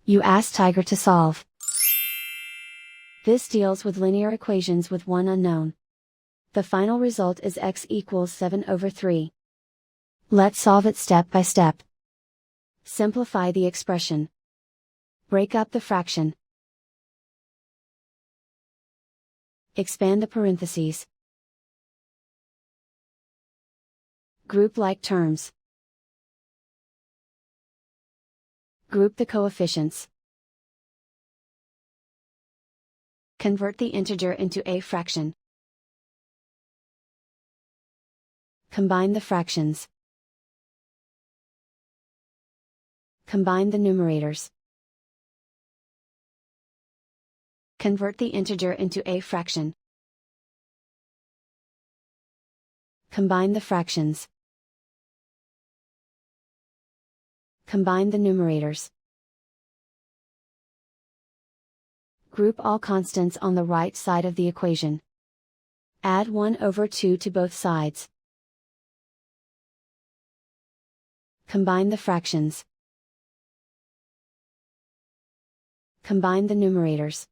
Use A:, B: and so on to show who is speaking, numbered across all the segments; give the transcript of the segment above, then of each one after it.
A: You ask Tiger to solve. This deals with linear equations with one unknown. The final result is x equals 7/3. Let's solve it step by step. Simplify the expression. Break up the fraction. Expand the parentheses. Group like terms. Group the coefficients. Convert the integer into a fraction. Combine the fractions. Combine the numerators. Convert the integer into a fraction. Combine the fractions. Combine the numerators. Group all constants on the right side of the equation. Add 1/2 to both sides. Combine the fractions. Combine the numerators.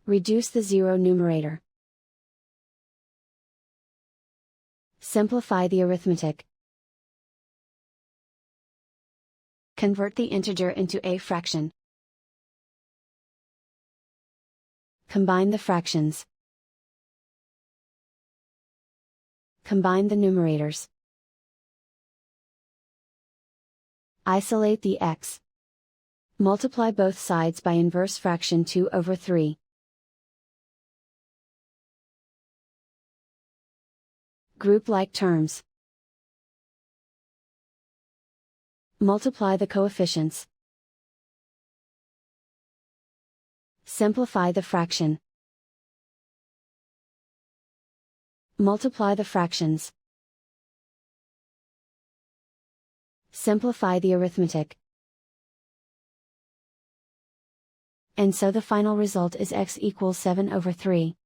A: Reduce the zero numerator. Simplify the arithmetic. Convert the integer into a fraction. Combine the fractions. Combine the numerators. Isolate the x. Multiply both sides by inverse fraction 2/3. Group like terms. Multiply the coefficients. Simplify the fraction. Multiply the fractions. Simplify the arithmetic. And so the final result is x equals 7/3.